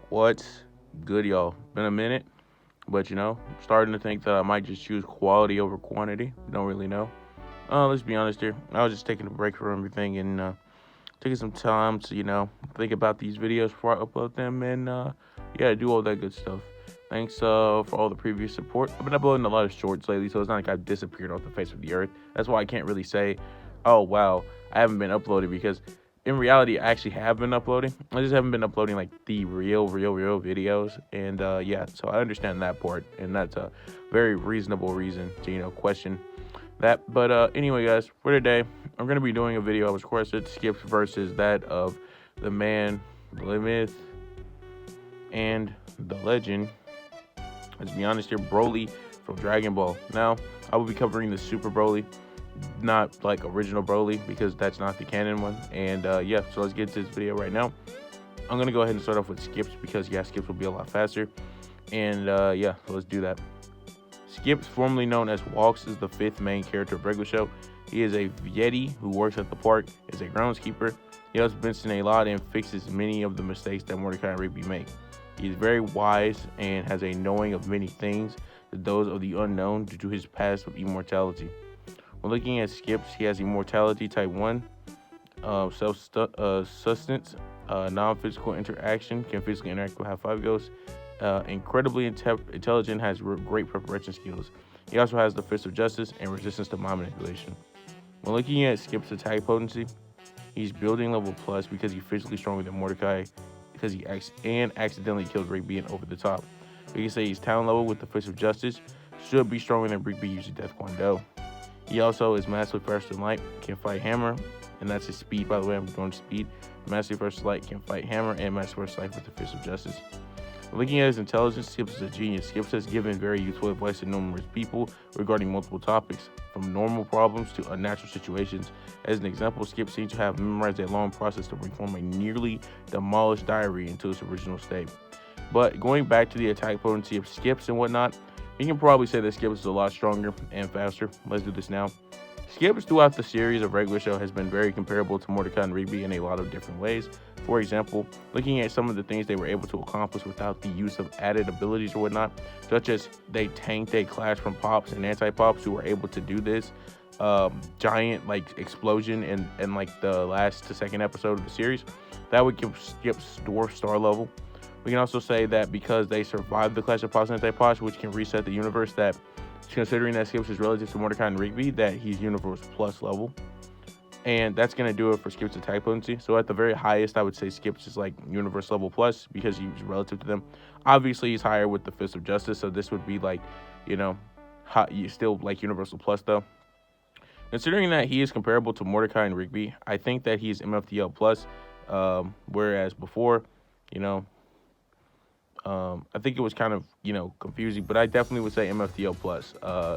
What's good, y'all? Been a minute, but I'm starting to think that I might just choose quality over quantity. Don't really know. Let's be honest here. I was just taking a break from everything and taking some time to, think about these videos before I upload them and, yeah, do all that good stuff. Thanks for all the previous support. I've been uploading a lot of shorts lately, so it's not like I've disappeared off the face of the earth. That's why I can't really say, oh, wow, I haven't been uploading because in reality, I actually have been uploading. I just haven't been uploading like the real videos. And yeah, so I understand that part, and that's a very reasonable reason to question that. But anyway, guys, for today, I'm gonna be doing a video. I was requested Skips versus that of the man, the myth, and the legend. Let's be honest here, Broly from Dragon Ball. Now, I will be covering the Super Broly, not like original Broly, because that's not the canon one. And yeah, so let's get to this video right now. I'm gonna go ahead and start off with Skips because yeah, Skips will be a lot faster. And yeah, so let's do that. Skips, formerly known as Walks, is the fifth main character of Regular Show. He is a Yeti who works at the park as a groundskeeper. He helps Benson a lot and fixes many of the mistakes that Mordecai and Rigby make. He is very wise and has a knowing of many things, those of the unknown, due to his past of immortality. When looking at Skips, he has immortality type 1, self-sustenance, non-physical interaction, can physically interact with High-Five Ghosts, incredibly intelligent, has great preparation skills. He also has the Fist of Justice and resistance to mind manipulation. When looking at Skip's attack potency, he's building level plus because he's physically stronger than Mordecai, because he accidentally killed Rigby and over the top. We can say he's talent level with the Fist of Justice, should be stronger than Rigby using Death Kwon Do. He also is massively faster than light, can fight hammer, and that's his speed, by the way. I'm going speed. Massively faster light, can fight hammer, and massively faster light with the Fist of Justice. Looking at his intelligence, Skips is a genius. Skips has given very useful advice to numerous people regarding multiple topics, from normal problems to unnatural situations. As an example, Skips seems to have memorized a long process to reform a nearly demolished diary into its original state. But going back to the attack potency of Skips and whatnot, you can probably say that Skips is a lot stronger and faster. Let's do this now. Skips throughout the series of Regular Show has been very comparable to Mordecai and Rigby in a lot of different ways. For example, looking at some of the things they were able to accomplish without the use of added abilities or whatnot, such as they tanked a clash from Pops and Anti-Pops who were able to do this giant like explosion in like the last to second episode of the series. That would give Skips Dwarf Star level. We can also say that because they survived the Clash of Pops and Anti-Pops, which can reset the universe, that considering that Skips is relative to Mordecai and Rigby, that he's Universe Plus level. And that's going to do it for Skips' attack potency. So at the very highest, I would say Skips is like Universe level plus because he's relative to them. Obviously, he's higher with the Fist of Justice, so this would be like, still like Universal plus though. Considering that he is comparable to Mordecai and Rigby, I think that he's MFTL plus, whereas before, I think it was kind of, confusing, but I definitely would say MFTL plus,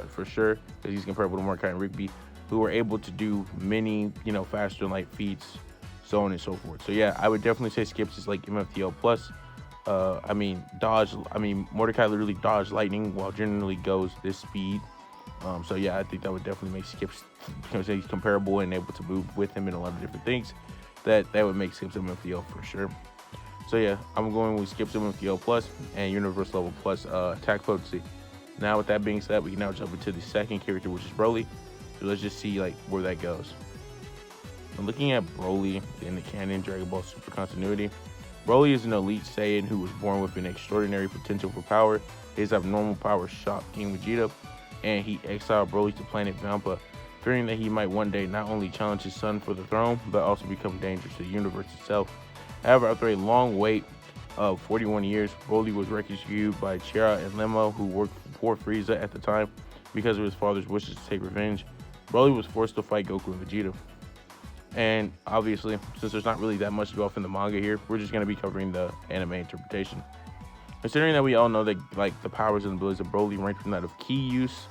for sure, because he's comparable to Mordecai and Rigby, who were able to do many, faster than light feats, so on and so forth. So yeah, I would definitely say Skips is like MFTL plus. Mordecai literally dodged lightning while generally goes this speed. So yeah, I think that would definitely make Skips, he's comparable and able to move with him in a lot of different things. That would make Skips MFTL for sure. So yeah, I'm going with Skips MFTL plus and Universe level plus attack potency. Now with that being said, we can now jump into the second character, which is Broly. So let's just see like where that goes. And looking at Broly in the canon Dragon Ball Super continuity, Broly is an elite Saiyan who was born with an extraordinary potential for power. His abnormal power shocked King Vegeta, and he exiled Broly to planet Vampa, fearing that he might one day not only challenge his son for the throne, but also become dangerous to the universe itself. However, after a long wait of 41 years, Broly was rescued by Chira and Lemo, who worked for Frieza at the time because of his father's wishes to take revenge. Broly was forced to fight Goku and Vegeta. And obviously, since there's not really that much to go off in the manga here, we're just going to be covering the anime interpretation. Considering that we all know that like the powers and abilities of Broly range from that of Ki use,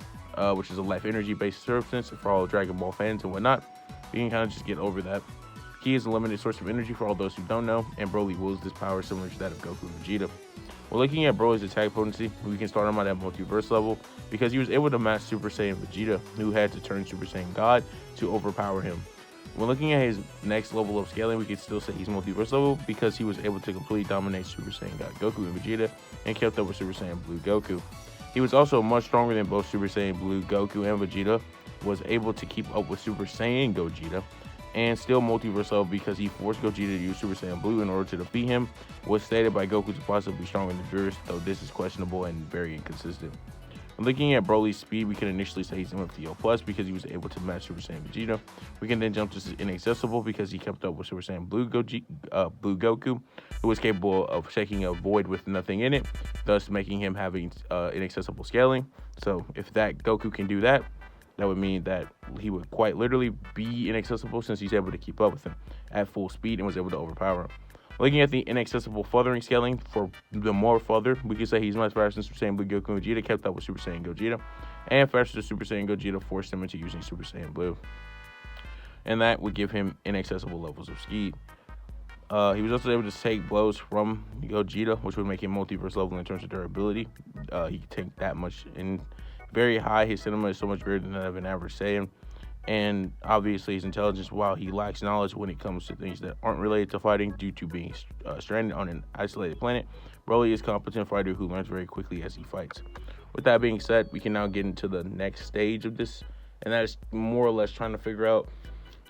which is a life energy based substance for all Dragon Ball fans and whatnot, we can kind of just get over that. Ki is a limited source of energy for all those who don't know, and Broly wields this power similar to that of Goku and Vegeta. When looking at Broly's attack potency, we can start him at multiverse level because he was able to match Super Saiyan Vegeta, who had to turn Super Saiyan God to overpower him. When looking at his next level of scaling, we could still say he's multiverse level because he was able to completely dominate Super Saiyan God Goku and Vegeta and kept up with Super Saiyan Blue Goku. He was also much stronger than both Super Saiyan Blue Goku and Vegeta, was able to keep up with Super Saiyan Gogeta, and still multiverse level because he forced Gogeta to use Super Saiyan Blue in order to defeat him, was stated by Goku to possibly be stronger than Beerus, though this is questionable and very inconsistent. When looking at Broly's speed, we can initially say he's MFTO plus because he was able to match Super Saiyan Vegeta. We can then jump to inaccessible because he kept up with Super Saiyan Blue Goku, who was capable of shaking a void with nothing in it, thus making him having inaccessible scaling. So if that Goku can do that, that would mean that he would quite literally be inaccessible since he's able to keep up with him at full speed and was able to overpower him. Looking at the inaccessible feathering scaling for the more further, we can say he's much faster than Super Saiyan Blue Goku and Vegeta, kept up with Super Saiyan Gogeta, and faster than Super Saiyan Gogeta forced him into using Super Saiyan Blue. And that would give him inaccessible levels of speed. He was also able to take blows from Gogeta, which would make him multiverse level in terms of durability. He could take that much in very high. His cinema is so much greater than that of an average Saiyan. And obviously his intelligence, while he lacks knowledge when it comes to things that aren't related to fighting due to being stranded on an isolated planet, Broly is a competent fighter who learns very quickly as he fights. With that being said, we can now get into the next stage of this, and that is more or less trying to figure out,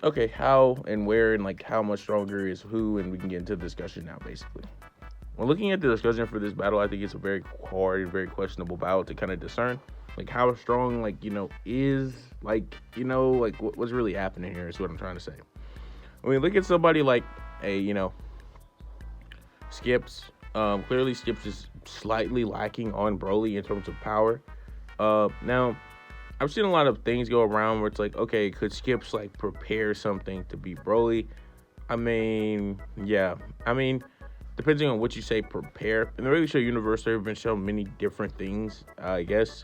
okay, how and where and like how much stronger is who, and we can get into the discussion now basically. When looking at the discussion for this battle, I think it's a very hard and very questionable battle to kind of discern. Like how strong, is, what's really happening here is what I'm trying to say. When we look at somebody like Skips, clearly Skips is slightly lacking on Broly in terms of power. Now, I've seen a lot of things go around where it's like, okay, could Skips prepare something to beat Broly? Depending on what you say prepare. In the regular show universe, there have been shown many different things, I guess.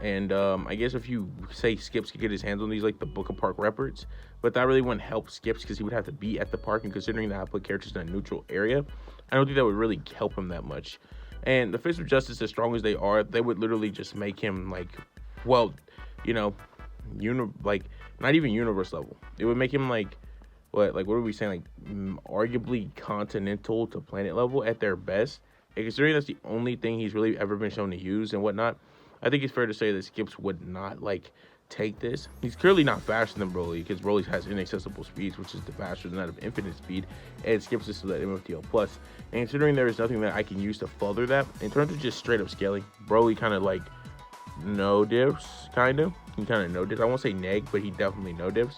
And I guess if you say Skips could get his hands on these, like the Book of Park records, but that really wouldn't help Skips because he would have to be at the park. And considering that I put characters in a neutral area, I don't think that would really help him that much. And the Fist of Justice, as strong as they are, they would literally just make him not even universe level. It would make him what are we saying? Arguably continental to planet level at their best. And considering that's the only thing he's really ever been shown to use and whatnot, I think it's fair to say that Skips would not take this. He's clearly not faster than Broly because Broly has inaccessible speeds, which is the faster than that of infinite speed, and Skips is still at MFTL plus. And considering there is nothing that I can use to further that, in terms of just straight up scaling, Broly kind of no divs, kind of. He kind of no divs. I won't say neg, but he definitely no divs.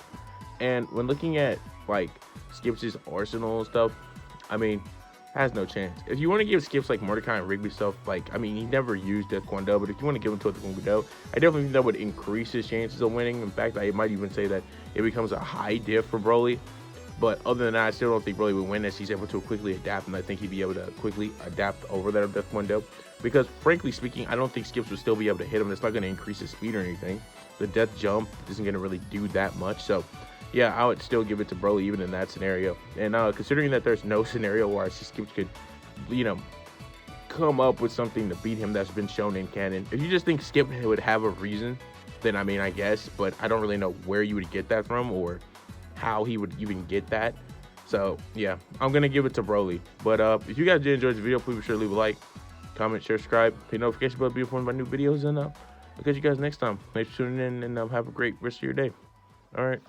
And when looking at Skips' arsenal and stuff, has no chance. If you want to give Skips Mordecai and Rigby stuff, he never used Death Kwon Do, but if you want to give him to Death Kwon Do, I definitely think that would increase his chances of winning. In fact, I might even say that it becomes a high diff for Broly. But other than that, I still don't think Broly would win as he's able to quickly adapt, and I think he'd be able to quickly adapt over that of Death Kwon Do. Because frankly speaking, I don't think Skips would still be able to hit him. It's not going to increase his speed or anything. The death jump isn't going to really do that much. So yeah, I would still give it to Broly even in that scenario. And considering that there's no scenario where I see Skips could, come up with something to beat him that's been shown in canon. If you just think Skip would have a reason, then I guess. But I don't really know where you would get that from or how he would even get that. So yeah, I'm going to give it to Broly. But if you guys did enjoy the video, please be sure to leave a like, comment, share, subscribe, hit notification bell to be informed about new videos. And I'll catch you guys next time. Thanks for tuning in and have a great rest of your day. All right.